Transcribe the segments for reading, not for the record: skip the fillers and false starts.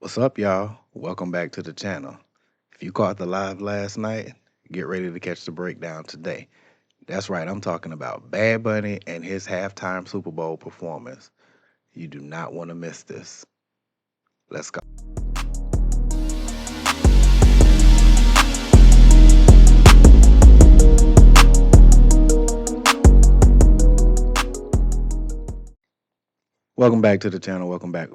What's up, y'all? Welcome back to the channel. If you caught the live last night, get ready to catch the breakdown today. That's right, I'm talking about Bad Bunny and his halftime Super Bowl performance. You do not want to miss this. Let's go. Welcome back to the channel. Welcome back,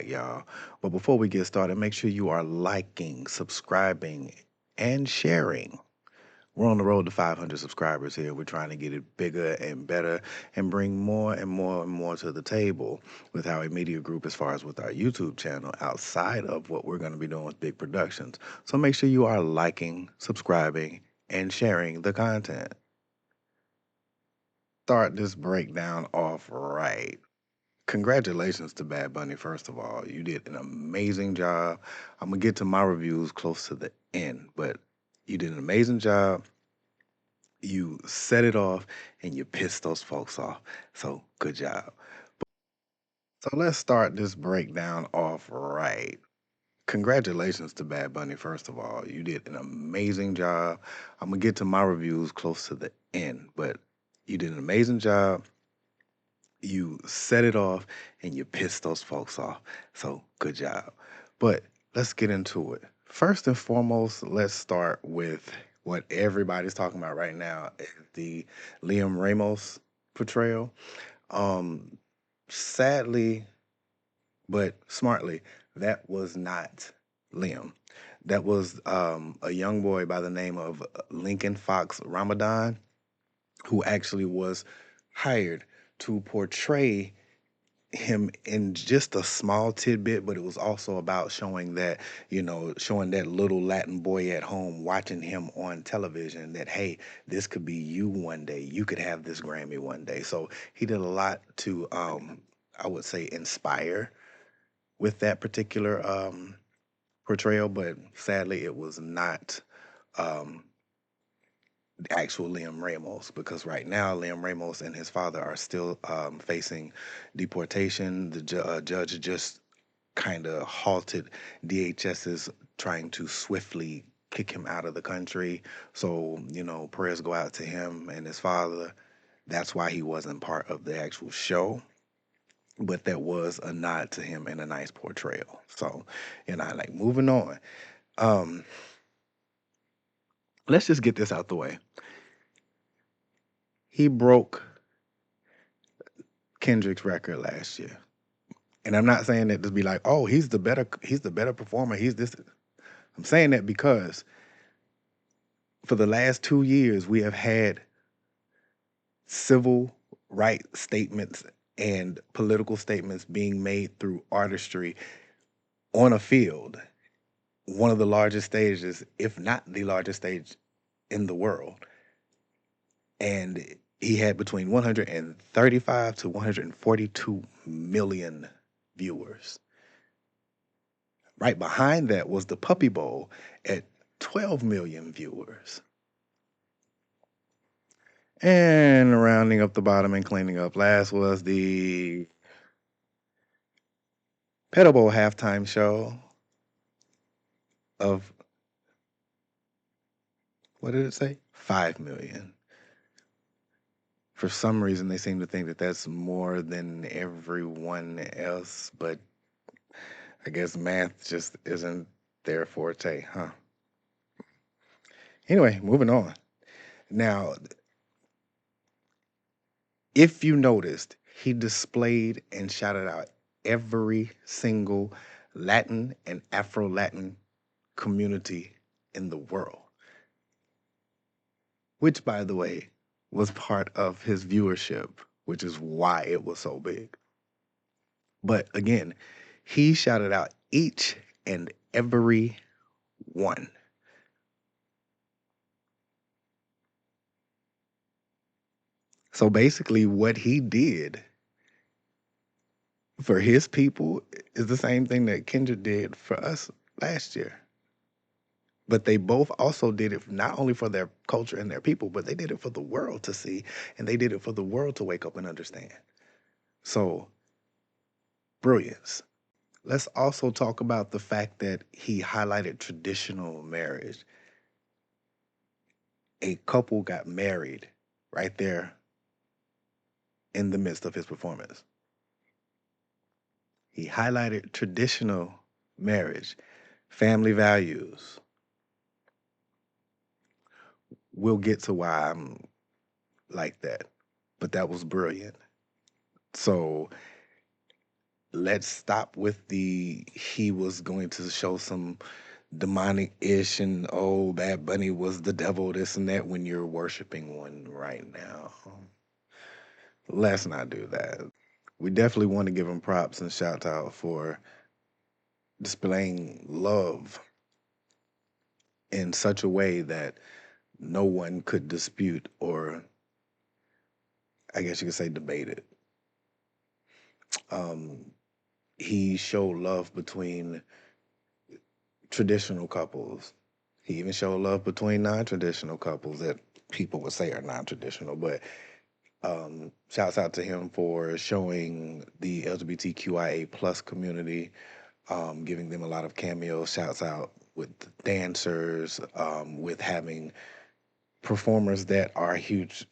y'all. But before we get started, make sure you are liking, subscribing, and sharing. We're on the road to 500 subscribers here. We're trying to get it bigger and better and bring more and more and more to the table with Howie Media Group as far as with our YouTube channel outside of what we're going to be doing with big productions. So make sure you are liking, subscribing, and sharing the content. Start this breakdown off right. Congratulations to Bad Bunny, first of all. You did an amazing job. I'm going to get to my reviews close to the end, but you did an amazing job. You set it off and you pissed those folks off. So good job. So let's start this breakdown off right. Congratulations to Bad Bunny, first of all. You did an amazing job. I'm going to get to my reviews close to the end, but you did an amazing job. You set it off and you pissed those folks off. So good job. But let's get into it. First and foremost, let's start with what everybody's talking about right now, the Liam Ramos portrayal. Um, Sadly, but smartly, that was not Liam. That was a young boy by the name of Lincoln Fox Ramadan, who actually was hired to portray him in just a small tidbit, but it was also about showing that, showing that little Latin boy at home watching him on television that, hey, this could be you one day. You could have this Grammy one day. So he did a lot to, I would say, inspire with that particular portrayal, but sadly, it was not. Um, the actual Liam Ramos, because right now Liam Ramos and his father are still facing deportation. The judge just kind of halted DHS's trying to swiftly kick him out of the country. So, prayers go out to him and his father. That's why he wasn't part of the actual show. But that was a nod to him and a nice portrayal. So, like moving on. Um, let's just get this out the way. He broke Kendrick's record last year. And I'm not saying that to be like, oh, he's the better performer. He's this. I'm saying that because for the last 2 years, we have had civil rights statements and political statements being made through artistry on a field, one of the largest stages, if not the largest stage in the world. And he had between 135 to 142 million viewers. Right behind that was the Puppy Bowl at 12 million viewers. And rounding up the bottom and cleaning up last was the Pedal Bowl halftime show of, what did it say? 5 million. For some reason, they seem to think that that's more than everyone else, but I guess math just isn't their forte, huh? Anyway, moving on. Now, if you noticed, he displayed and shouted out every single Latin and Afro Latin community in the world, which, by the way, was part of his viewership, which is why it was so big. But again, he shouted out each and every one. So basically, what he did for his people is the same thing that Kendrick did for us last year. But they both also did it not only for their culture and their people, but they did it for the world to see, and they did it for the world to wake up and understand. So, brilliance. Let's also talk about the fact that he highlighted traditional marriage. A couple got married right there in the midst of his performance. He highlighted traditional marriage, family values. We'll get to why I'm like that, but that was brilliant. So let's stop with the he was going to show some demonic ish and oh, Bad Bunny was the devil, this and that when you're worshiping one right now. Let's not do that. We definitely want to give him props and shout out for displaying love in such a way that no one could dispute or I guess you could say debate it. Um, he showed love between traditional couples. He even showed love between non-traditional couples that people would say are non-traditional. But shouts out to him for showing the LGBTQIA plus community, giving them a lot of cameos. Shouts out with dancers, with having performers that are huge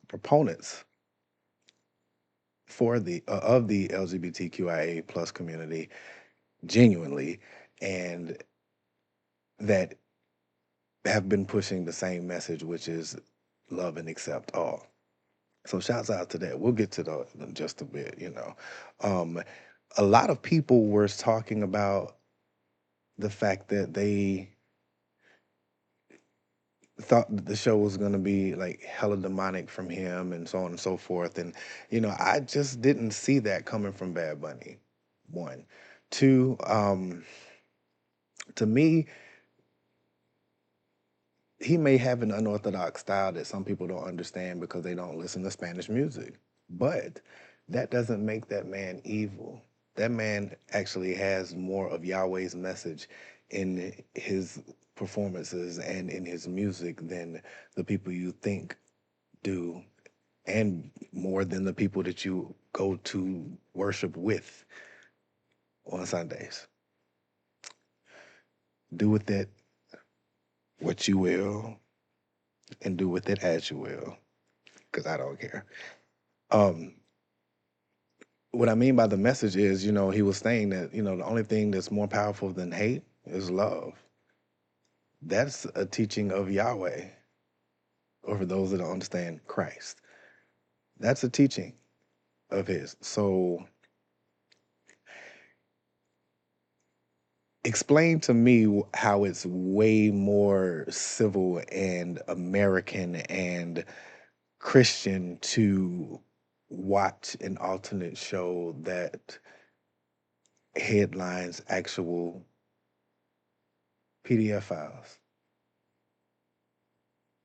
proponents for the of the LGBTQIA plus community, genuinely, and that have been pushing the same message, which is love and accept all. So shouts out to that. We'll get to that in just a bit. Um, a lot of people were talking about the fact that they thought that the show was going to be like hella demonic from him and so on and so forth. And, I just didn't see that coming from Bad Bunny. One. Two, to me, he may have an unorthodox style that some people don't understand because they don't listen to Spanish music. But that doesn't make that man evil. That man actually has more of Yahweh's message in his performances and in his music than the people you think do, and more than the people that you go to worship with on Sundays. Do with it what you will and do with it as you will, because I don't care. Um, what I mean by the message is, he was saying that, the only thing that's more powerful than hate is love. That's a teaching of Yahweh, or for those that don't understand Christ. That's a teaching of his. So explain to me how it's way more civil and American and Christian to watch an alternate show that headlines actual PDF files.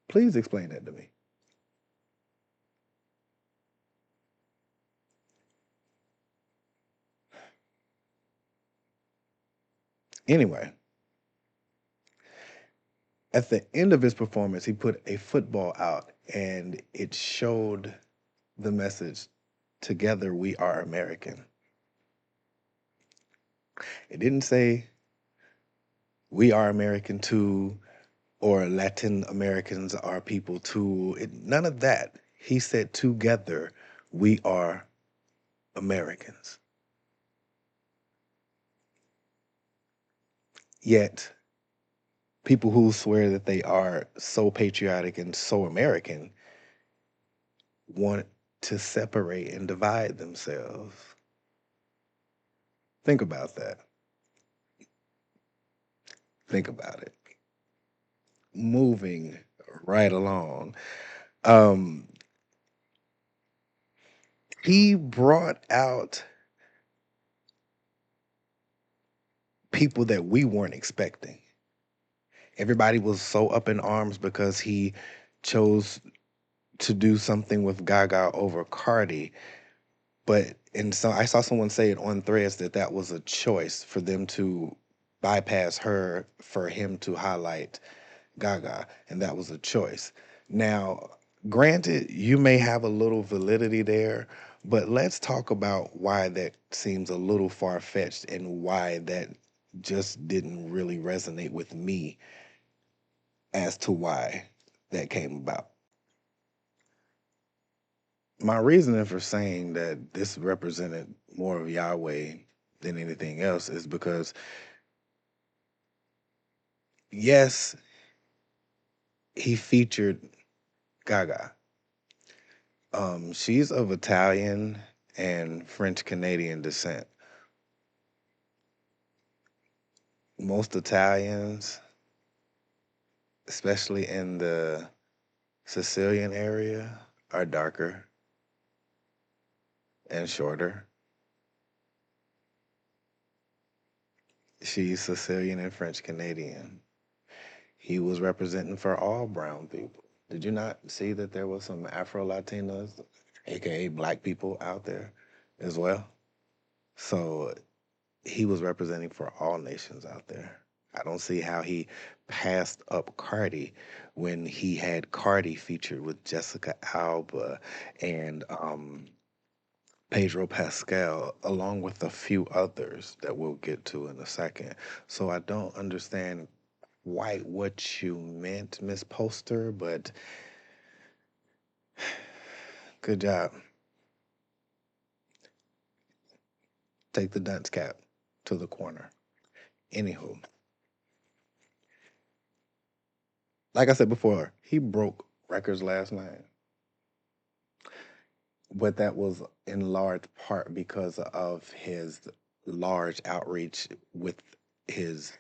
Please explain that to me. Anyway, at the end of his performance, he put a football out and it showed the message, together we are American. It didn't say we are American too or Latin Americans are people too. None of that. He said together we are Americans. Yet people who swear that they are so patriotic and so American want to separate and divide themselves. Think about that. Think about it. Moving right along. Um, he brought out people that we weren't expecting. Everybody was so up in arms because he chose to do something with Gaga over Cardi. But and so I saw someone say it on Threads that that was a choice for them to bypass her for him to highlight Gaga, and that was a choice. Now, granted, you may have a little validity there, But let's talk about why that seems a little far fetched and why that just didn't really resonate with me as to why that came about. My reasoning for saying that this represented more of Yahweh than anything else is because, yes, he featured Gaga. She's of Italian and French Canadian descent. Most Italians, especially in the Sicilian area, are darker and shorter. She's Sicilian and French Canadian. He was representing for all brown people. Did you not see that there was some Afro Latinas, aka black people, out there as well? So he was representing for all nations out there. I don't see how he passed up Cardi when he had Cardi featured with Jessica Alba and Pedro Pascal, along with a few others that we'll get to in a second. So I don't understand quite what you meant, Miss Poster, but good job. Take the dunce cap to the corner. Anywho, like I said before, he broke records last night, but that was in large part because of his large outreach with his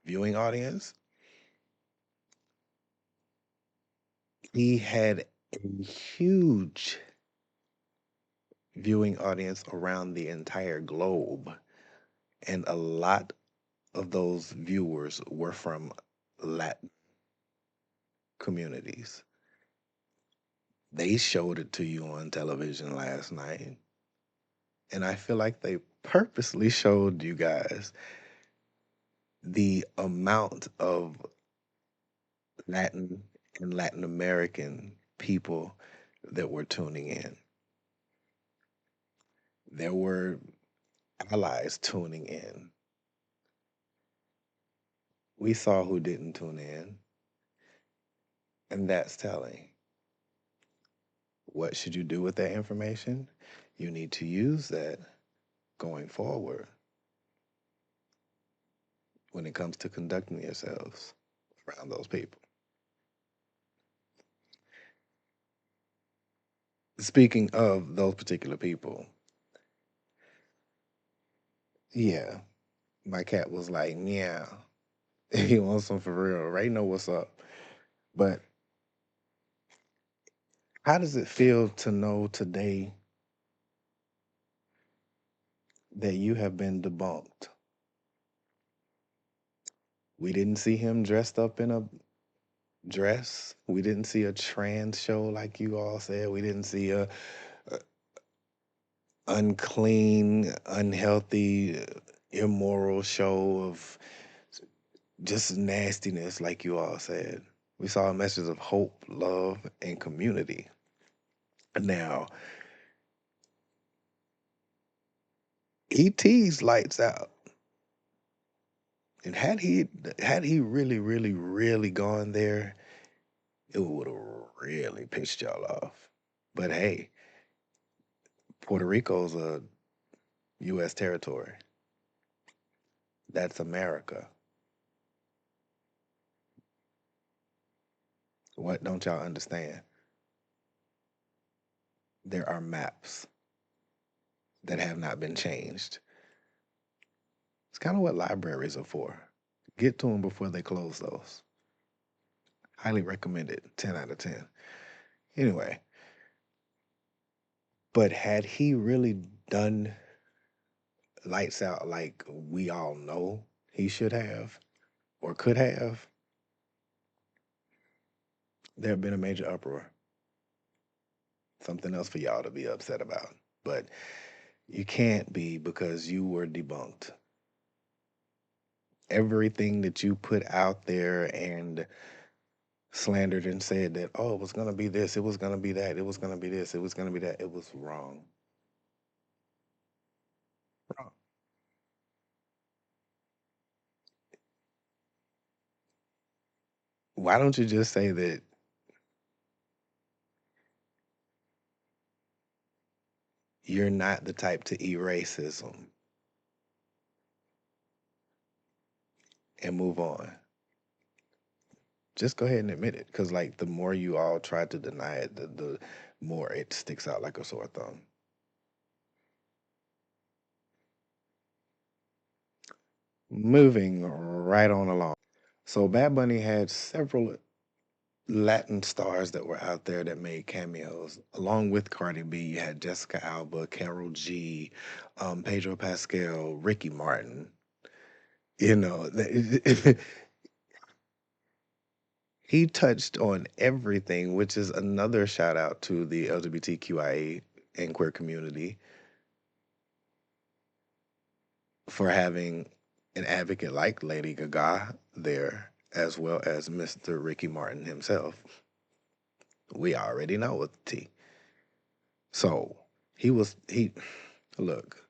viewing audience. He had a huge viewing audience around the entire globe, and a lot of those viewers were from Latin communities. They showed it to you on television last night, and I feel like they purposely showed you guys the amount of Latin and Latin American people that were tuning in. There were allies tuning in. We saw who didn't tune in, and that's telling. What should you do with that information? You need to use that going forward when it comes to conducting yourselves around those people. Speaking of those particular people, yeah, my cat was like, meow. He wants some for real. Right? Know what's up. But how does it feel to know today that you have been debunked? We didn't see him dressed up in a dress. We didn't see a trans show like you all said. We didn't see a unclean, unhealthy, immoral show of just nastiness like you all said. We saw a message of hope, love, and community. Now, he teased lights out. And had he really, really, really gone there, it would have really pissed y'all off. But hey, Puerto Rico's a US territory. That's America. What don't y'all understand? There are maps that have not been changed. It's kind of what libraries are for. Get to them before they close those. Highly recommended. 10 out of 10. Anyway, but had he really done lights out like we all know he should have or could have, there have been a major uproar. Something else for y'all to be upset about. But you can't be because you were debunked. Everything that you put out there and slandered and said that, oh, it was going to be this, it was going to be that, it was going to be this, it was going to be that, it was wrong. Why don't you just say that you're not the type to eat racism and move on? Just go ahead and admit it, because like the more you all try to deny it, the more it sticks out like a sore thumb. Moving right on along. So Bad Bunny had several Latin stars that were out there that made cameos. Along with Cardi B, you had Jessica Alba, Carol G, Pedro Pascal, Ricky Martin. You know, he touched on everything, which is another shout out to the LGBTQIA and queer community for having an advocate like Lady Gaga there, as well as Mr. Ricky Martin himself. We already know what the T. So he look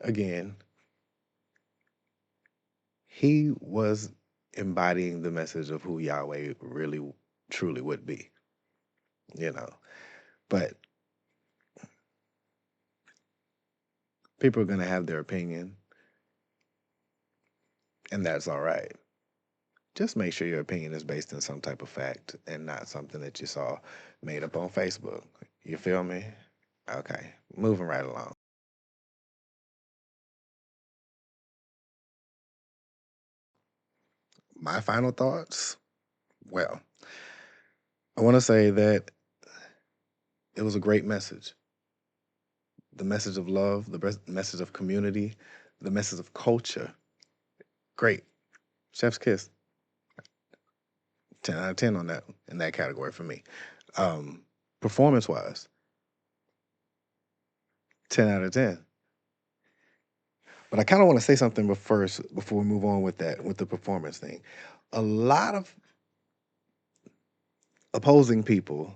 again. He was embodying the message of who Yahweh really truly would be, you know. But people are gonna have their opinion, and that's all right. Just make sure your opinion is based in some type of fact and not something that you saw made up on Facebook. You feel me? Okay, moving right along. My final thoughts. Well, I want to say that it was a great message. The message of love, the message of community, the message of culture. Great. Chef's kiss. 10 out of 10 on that in that category for me. Um, Performance wise, 10 out of 10. But I kind of want to say something first before we move on with that, with the performance thing. A lot of opposing people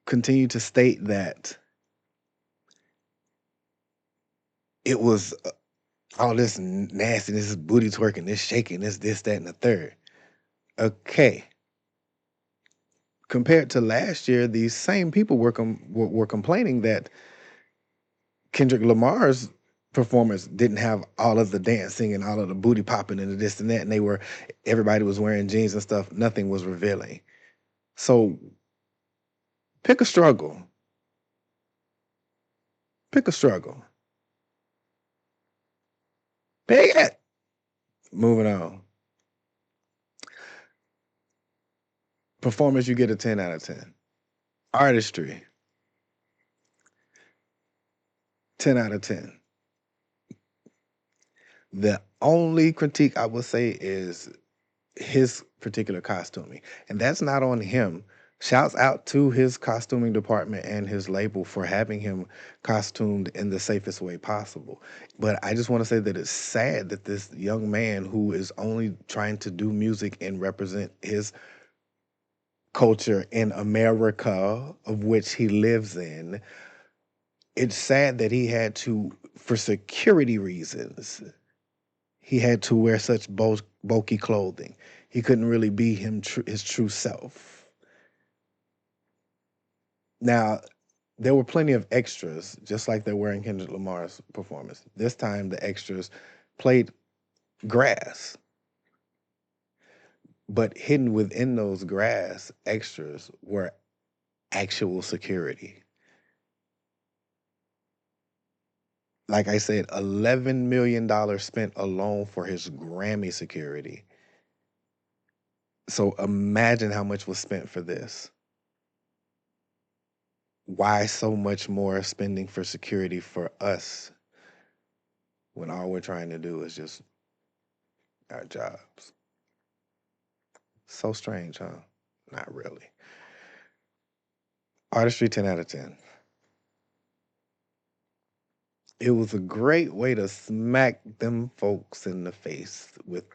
continue to state that it was all this nastiness, this booty twerking, this shaking, this, that, and the third. Okay. Compared to last year, these same people were complaining that Kendrick Lamar's performance didn't have all of the dancing and all of the booty popping and the this and that, and everybody was wearing jeans and stuff. Nothing was revealing. So pick a struggle. Pick a struggle. Pick it. Moving on. Performance, you get a 10 out of 10. Artistry, 10 out of 10. The only critique I would say is his particular costuming, and that's not on him. Shouts out to his costuming department and his label for having him costumed in the safest way possible. But I just want to say that it's sad that this young man who is only trying to do music and represent his culture in America, of which he lives in, it's sad that he had to, for security reasons, he had to wear such bulky clothing. He couldn't really be his true self. Now, there were plenty of extras, just like there were in Kendrick Lamar's performance. This time, the extras played grass, but hidden within those grass extras were actual security. Like I said, $11 million spent alone for his Grammy security. So imagine how much was spent for this. Why so much more spending for security for us when all we're trying to do is just our jobs? So strange, huh? Not really. Artistry, 10 out of 10. It was a great way to smack them folks in the face with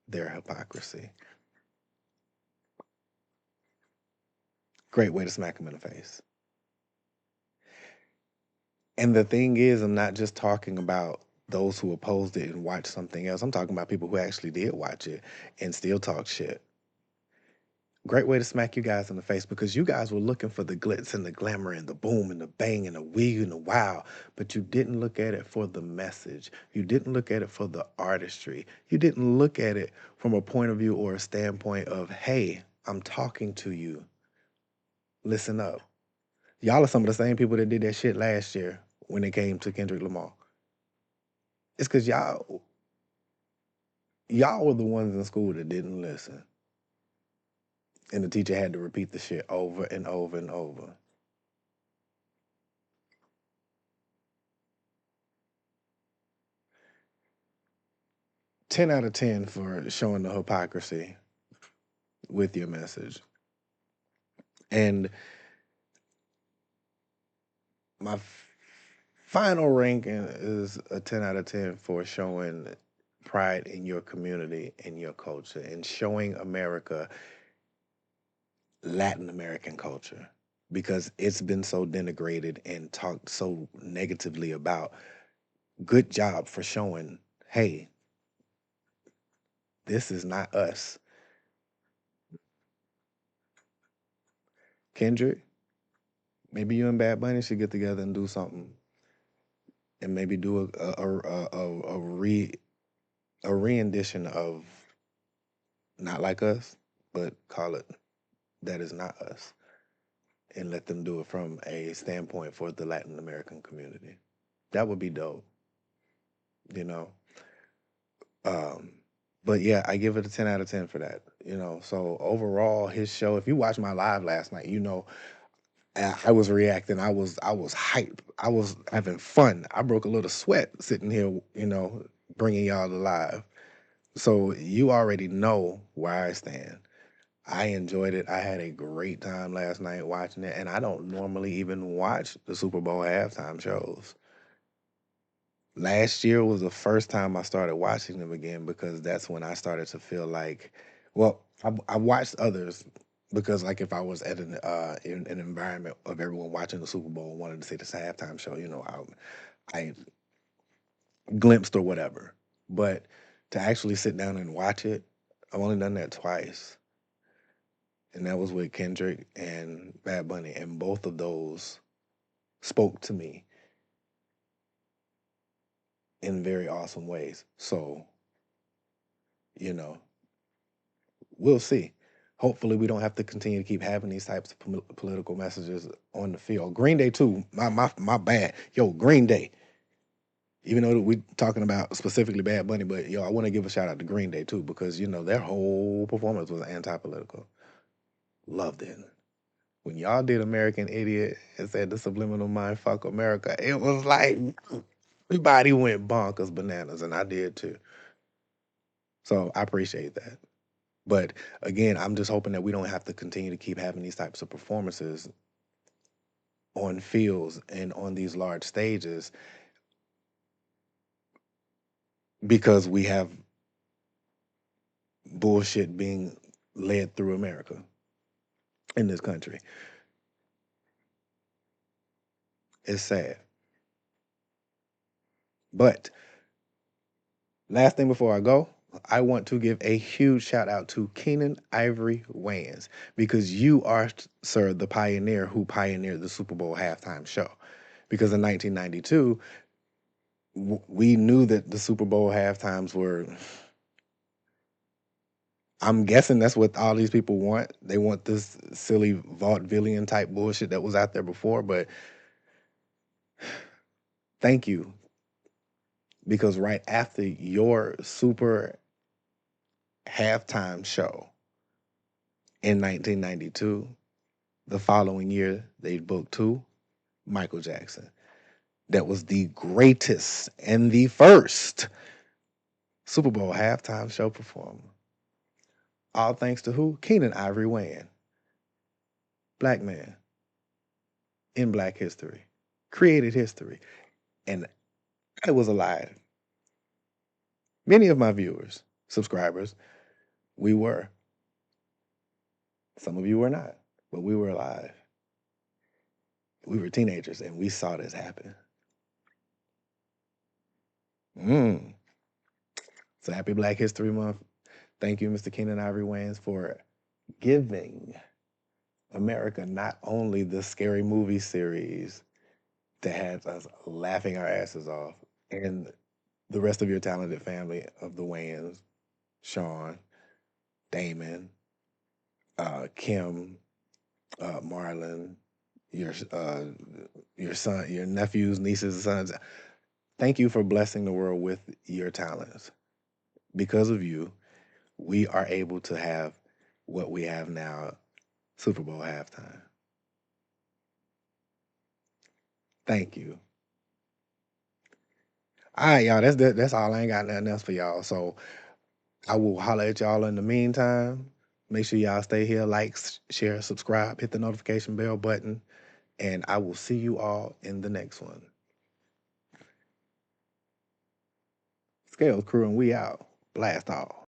their hypocrisy. Great way to smack them in the face. And the thing is, I'm not just talking about those who opposed it and watched something else. I'm talking about people who actually did watch it and still talk shit. Great way to smack you guys in the face because you guys were looking for the glitz and the glamour and the boom and the bang and the wee and the wow, but you didn't look at it for the message. You didn't look at it for the artistry. You didn't look at it from a point of view or a standpoint of, hey, I'm talking to you. Listen up. Y'all are some of the same people that did that shit last year when it came to Kendrick Lamar. It's because y'all were the ones in school that didn't listen. And the teacher had to repeat the shit over and over and over. 10 out of 10 for showing the hypocrisy with your message. And my final ranking is a 10 out of 10 for showing pride in your community and your culture and showing America Latin American culture because it's been so denigrated and talked so negatively about. Good job for showing, hey, this is not us. Kendrick, maybe you and Bad Bunny should get together and do something, and maybe do a rendition of Not Like Us, but call it That Is Not Us, and let them do it from a standpoint for the Latin American community. That would be dope, you know. Um, but yeah, I give it a 10 out of 10 for that, you know. So overall, his show, if you watched my live last night, you know, I was reacting. I was hype. I was having fun. I broke a little sweat sitting here, you know, bringing y'all to live. So you already know where I stand. I enjoyed it. I had a great time last night watching it, and I don't normally even watch the Super Bowl halftime shows. Last year was the first time I started watching them again because that's when I started to feel like, well, I watched others because like if I was at in an environment of everyone watching the Super Bowl and wanted to see this halftime show, you know, I glimpsed or whatever. But to actually sit down and watch it, I've only done that twice, and that was with Kendrick and Bad Bunny, and both of those spoke to me in very awesome ways. So, you know, we'll see. Hopefully, we don't have to continue to keep having these types of political messages on the field. Green Day too. My bad. Yo, Green Day. Even though we talking about specifically Bad Bunny, but yo, I want to give a shout out to Green Day too because you know their whole performance was anti-political. Loved it. When y'all did American Idiot and said the subliminal mind fuck America, it was like everybody went bonkers bananas, and I did too. So I appreciate that. But again, I'm just hoping that we don't have to continue to keep having these types of performances on fields and on these large stages because we have bullshit being led through America in this country. It's sad. But last thing before I go, I want to give a huge shout out to Keenan Ivory Wayans because you are, sir, the pioneer who pioneered the Super Bowl halftime show. Because in 1992, we knew that the Super Bowl halftimes were. I'm guessing that's what all these people want. They want this silly vaudevillian type bullshit that was out there before. But thank you because right after your super halftime show in 1992, the following year they booked two, Michael Jackson. That was the greatest and the first Super Bowl halftime show performer. All thanks to who? Keenan Ivory Wayans, black man in black history, created history. And I was alive. Many of my viewers, subscribers, we were. Some of you were not, but we were alive. We were teenagers and we saw this happen. So happy Black History Month. Thank you, Mr. Keenan Ivory Wayans, for giving America not only the scary movie series that has us laughing our asses off, and the rest of your talented family of the Wayans, Sean, Damon, Kim, Marlon, your uh, your son, your nephews, nieces, sons. Thank you for blessing the world with your talents. Because of you, we are able to have what we have now, Super Bowl halftime. Thank you. All right, y'all. That's all. I ain't got nothing else for y'all. So I will holler at y'all in the meantime. Make sure y'all stay here, like, share, subscribe, hit the notification bell button, and I will see you all in the next one. Scales Crew, and we out. Blast off.